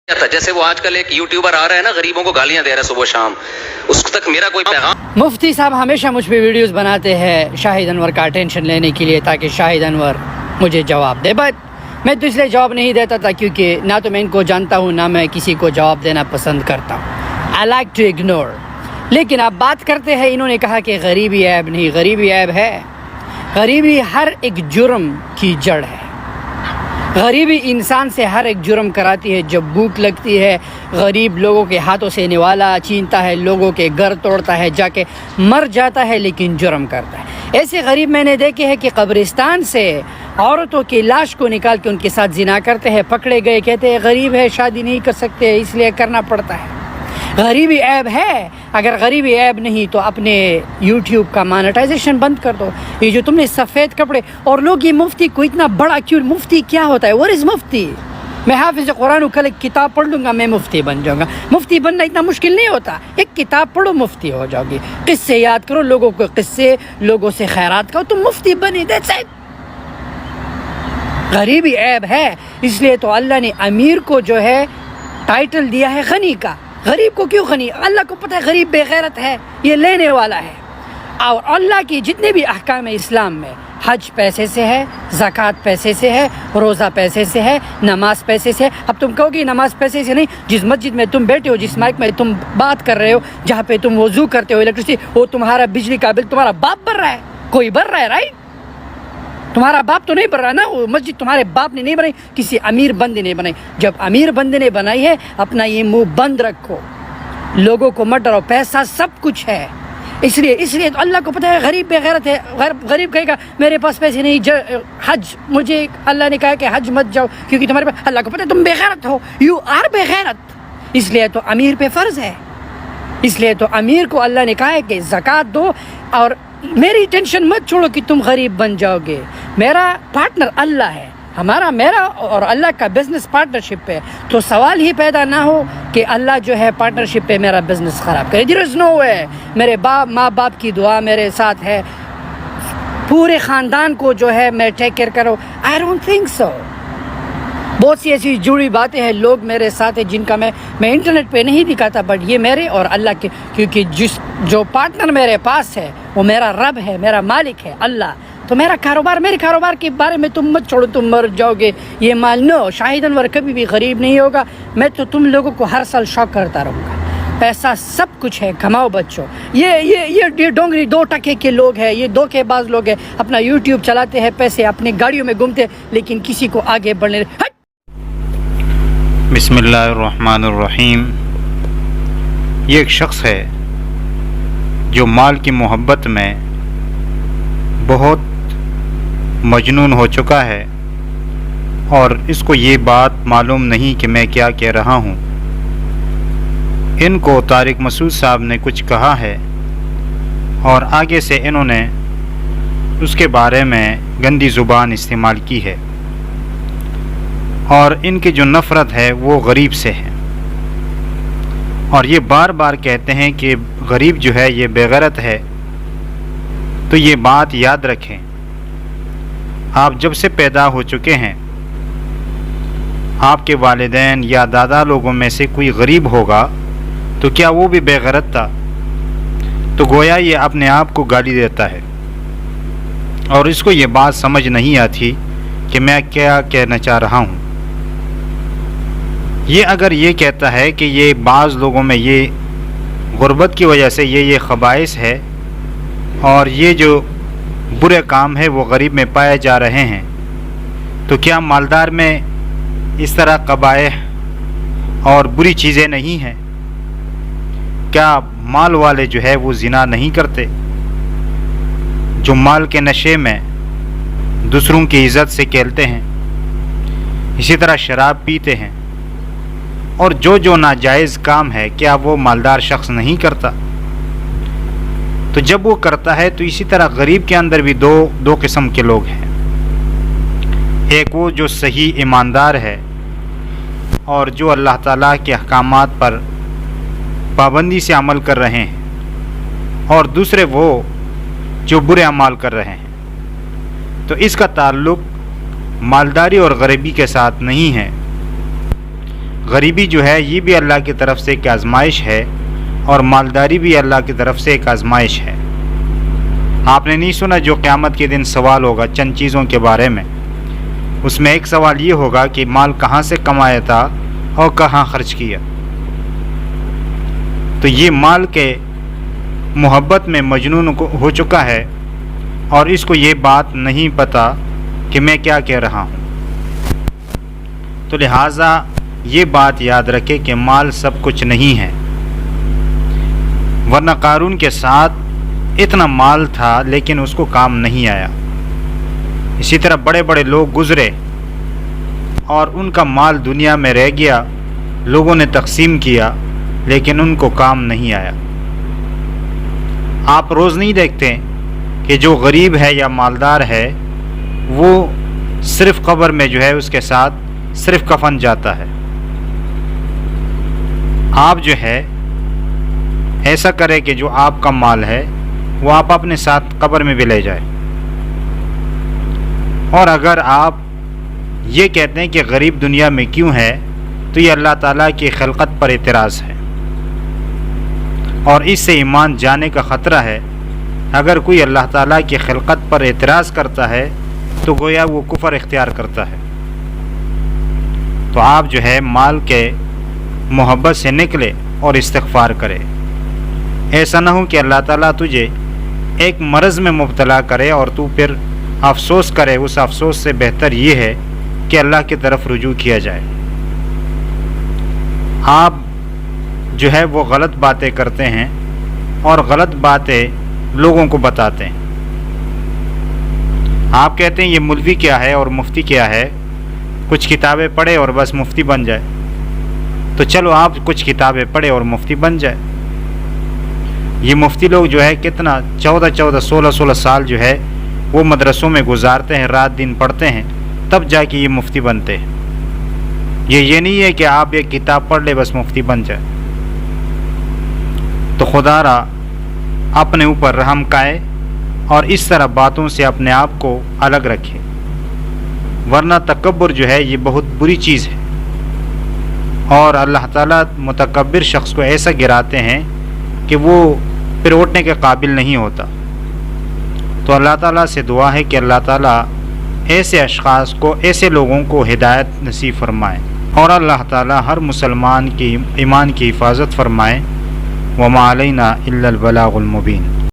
تھا جیسے وہ آج کل ایک یوٹیوبر آ رہا ہے نا غریبوں کو گالیاں دے رہا ہے صبح شام، اس تک میرا کوئی پیغام۔ مفتی صاحب ہمیشہ مجھ پہ ویڈیوز بناتے ہیں شاہد انور کا اٹینشن لینے کے لیے تاکہ شاہد انور مجھے جواب دے، بٹ میں تو اس لیے جواب نہیں دیتا تھا کیونکہ نہ تو میں ان کو جانتا ہوں نہ میں کسی کو جواب دینا پسند کرتا ہوں۔ I like to ignore. لیکن آپ بات کرتے ہیں، انہوں نے کہا کہ غریبی عیب نہیں، غریبی عیب ہے۔ غریبی ہر ایک جرم کی جڑ ہے۔ غریبی انسان سے ہر ایک جرم کراتی ہے۔ جب بھوک لگتی ہے غریب لوگوں کے ہاتھوں سے نوالا چھینتا ہے، لوگوں کے گھر توڑتا ہے، جا کے مر جاتا ہے لیکن جرم کرتا ہے۔ ایسے غریب میں نے دیکھے ہیں کہ قبرستان سے عورتوں کی لاش کو نکال کے ان کے ساتھ زنا کرتے ہیں، پکڑے گئے، کہتے ہیں غریب ہے شادی نہیں کر سکتے اس لیے کرنا پڑتا ہے۔ غریبی عیب ہے؟ اگر غریبی عیب نہیں تو اپنے یوٹیوب کا مانیٹائزیشن بند کر دو۔ یہ جو تم نے سفید کپڑے اور لوگ یہ مفتی کو اتنا بڑا کیوں، مفتی کیا ہوتا ہے؟ what is مفتی؟ میں حافظ قرآن و کل ایک کتاب پڑھ لوں گا میں مفتی بن جاؤں گا۔ مفتی بننا اتنا مشکل نہیں ہوتا، ایک کتاب پڑھو مفتی ہو جاؤ گی، قصے یاد کرو، لوگوں کو قصے، لوگوں سے خیرات کرو، تم مفتی بنی، that's it۔ غریبی عیب ہے، اس لیے تو اللہ نے امیر کو جو ہے ٹائٹل دیا ہے غنی کا۔ غریب کو کیوں غنی؟ اللہ کو پتہ ہے غریب بے غیرت ہے، یہ لینے والا ہے۔ اور اللہ کی جتنے بھی احکام اسلام میں، حج پیسے سے ہے، زکوٰۃ پیسے سے ہے، روزہ پیسے سے ہے، نماز پیسے سے ہے۔ اب تم کہو گے نماز پیسے سے نہیں، جس مسجد میں تم بیٹھے ہو، جس مائک میں تم بات کر رہے ہو، جہاں پہ تم وضو کرتے ہو، الیکٹرسٹی، وہ تمہارا بجلی کا بل تمہارا باپ بھر رہا ہے، کوئی بھر رہا ہے، رائٹ؟ تمہارا باپ تو نہیں بن رہا نا، وہ مسجد تمہارے باپ نے نہیں بنائی، کسی امیر بندے نے بنائی۔ جب امیر بندے نے بنائی ہے اپنا یہ منہ بند رکھو، لوگوں کو مت ڈراؤ، پیسہ سب کچھ ہے۔ اس لیے تو اللہ کو پتہ ہے غریب بے غیرت ہے۔ غریب کہے گا میرے پاس پیسے نہیں، حج، مجھے اللہ نے کہا کہ حج مت جاؤ کیونکہ تمہارے پاس، اللہ کو پتہ ہے تم بے غیرت ہو، یو آر بے غیرت۔ اس لیے تو امیر پہ فرض ہے، اس لیے تو امیر کو اللہ نے کہا ہے کہ زکوٰۃ دو۔ اور میری ٹینشن مت چھوڑو کہ تم غریب بن جاؤ گے، میرا پارٹنر اللہ ہے، میرا اور اللہ کا بزنس پارٹنرشپ ہے، تو سوال ہی پیدا نہ ہو کہ اللہ جو ہے پارٹنرشپ پہ میرا بزنس خراب کرے۔ دیر از نو وے۔ میرے ماں باپ کی دعا میرے ساتھ ہے، پورے خاندان کو جو ہے میں ٹیک کیئر کرو، آئی ڈونٹ تھنک سو۔ بہت سی ایسی جڑی باتیں ہیں، لوگ میرے ساتھ ہیں جن کا میں انٹرنیٹ پہ نہیں دکھاتا، بٹ یہ میرے اور اللہ کے، کیونکہ جو پارٹنر میرے پاس ہے وہ میرا رب ہے، میرا مالک ہے اللہ۔ تو میرے کاروبار کے بارے میں تم مت چھوڑو، تم مر جاؤ گے یہ مال نو۔ شاہد انور کبھی بھی غریب نہیں ہوگا، میں تو تم لوگوں کو ہر سال شوق کرتا رہوں گا۔ پیسہ سب کچھ ہے، کماؤ بچوں۔ یہ ڈونگری 2% کے لوگ ہیں، یہ دھوکے باز لوگ ہیں، اپنا یوٹیوب چلاتے ہیں، پیسے اپنی گاڑیوں میں گھومتے ہیں، لیکن کسی کو آگے بڑھنے۔ بسم اللہ الرحمن الرحیم۔ یہ ایک شخص ہے جو مال کی محبت میں بہت مجنون ہو چکا ہے، اور اس کو یہ بات معلوم نہیں کہ میں کیا کہہ رہا ہوں۔ ان کو طارق مسعود صاحب نے کچھ کہا ہے اور آگے سے انہوں نے اس کے بارے میں گندی زبان استعمال کی ہے، اور ان کی جو نفرت ہے وہ غریب سے ہے، اور یہ بار بار کہتے ہیں کہ غریب جو ہے یہ بے غیرت ہے۔ تو یہ بات یاد رکھیں، آپ جب سے پیدا ہو چکے ہیں، آپ کے والدین یا دادا لوگوں میں سے کوئی غریب ہوگا تو کیا وہ بھی بے غیرت تھا؟ تو گویا یہ اپنے آپ کو گالی دیتا ہے، اور اس کو یہ بات سمجھ نہیں آتی کہ میں کیا کہنا چاہ رہا ہوں۔ یہ اگر یہ کہتا ہے کہ یہ بعض لوگوں میں یہ غربت کی وجہ سے یہ خبائث ہے اور یہ جو برے کام ہے وہ غریب میں پائے جا رہے ہیں، تو کیا مالدار میں اس طرح قبائح اور بری چیزیں نہیں ہیں؟ کیا مال والے جو ہے وہ زنا نہیں کرتے؟ جو مال کے نشے میں دوسروں کی عزت سے کھیلتے ہیں، اسی طرح شراب پیتے ہیں، اور جو ناجائز کام ہے کیا وہ مالدار شخص نہیں کرتا؟ تو جب وہ کرتا ہے تو اسی طرح غریب کے اندر بھی دو قسم کے لوگ ہیں۔ ایک وہ جو صحیح ایماندار ہے اور جو اللہ تعالیٰ کے احکامات پر پابندی سے عمل کر رہے ہیں، اور دوسرے وہ جو برے اعمال کر رہے ہیں۔ تو اس کا تعلق مالداری اور غریبی کے ساتھ نہیں ہے۔ غریبی جو ہے یہ بھی اللہ کی طرف سے ایک آزمائش ہے، اور مالداری بھی اللہ کی طرف سے ایک آزمائش ہے۔ آپ نے نہیں سنا جو قیامت کے دن سوال ہوگا چند چیزوں کے بارے میں؟ اس میں ایک سوال یہ ہوگا کہ مال کہاں سے کمایا تھا اور کہاں خرچ کیا۔ تو یہ مال کے محبت میں مجنون ہو چکا ہے، اور اس کو یہ بات نہیں پتہ کہ میں کیا کہہ رہا ہوں۔ تو لہٰذا یہ بات یاد رکھے کہ مال سب کچھ نہیں ہے، ورنہ قارون کے ساتھ اتنا مال تھا لیکن اس کو کام نہیں آیا۔ اسی طرح بڑے بڑے لوگ گزرے اور ان کا مال دنیا میں رہ گیا، لوگوں نے تقسیم کیا لیکن ان کو کام نہیں آیا۔ آپ روز نہیں دیکھتے کہ جو غریب ہے یا مالدار ہے وہ صرف قبر میں جو ہے اس کے ساتھ صرف کفن جاتا ہے۔ آپ جو ہے ایسا کرے کہ جو آپ کا مال ہے وہ آپ اپنے ساتھ قبر میں بھی لے جائے۔ اور اگر آپ یہ کہتے ہیں کہ غریب دنیا میں کیوں ہے تو یہ اللہ تعالیٰ کی خلقت پر اعتراض ہے، اور اس سے ایمان جانے کا خطرہ ہے۔ اگر کوئی اللہ تعالیٰ کی خلقت پر اعتراض کرتا ہے تو گویا وہ کفر اختیار کرتا ہے۔ تو آپ جو ہے مال کے محبت سے نکلے اور استغفار کرے۔ ایسا نہ ہو کہ اللہ تعالیٰ تجھے ایک مرض میں مبتلا کرے اور تو پھر افسوس کرے۔ اس افسوس سے بہتر یہ ہے کہ اللہ کی طرف رجوع کیا جائے۔ آپ جو ہے وہ غلط باتیں کرتے ہیں اور غلط باتیں لوگوں کو بتاتے ہیں۔ آپ کہتے ہیں یہ مولوی کیا ہے اور مفتی کیا ہے، کچھ کتابیں پڑھے اور بس مفتی بن جائے۔ تو چلو آپ کچھ کتابیں پڑھے اور مفتی بن جائے۔ یہ مفتی لوگ جو ہے کتنا 14 سال جو ہے وہ مدرسوں میں گزارتے ہیں، رات دن پڑھتے ہیں، تب جا کے یہ مفتی بنتے ہیں۔ یہ نہیں ہے کہ آپ ایک کتاب پڑھ لے بس مفتی بن جائے۔ تو خدا را اپنے اوپر رحم کائے اور اس طرح باتوں سے اپنے آپ کو الگ رکھے، ورنہ تکبر جو ہے یہ بہت بری چیز ہے، اور اللہ تعالیٰ متکبر شخص کو ایسا گراتے ہیں کہ وہ پھر اٹھنے کے قابل نہیں ہوتا۔ تو اللہ تعالیٰ سے دعا ہے کہ اللہ تعالیٰ ایسے اشخاص کو، ایسے لوگوں کو ہدایت نصیب فرمائے، اور اللہ تعالیٰ ہر مسلمان کی ایمان کی حفاظت فرمائے۔ وما علینا الا البلاغ المبین۔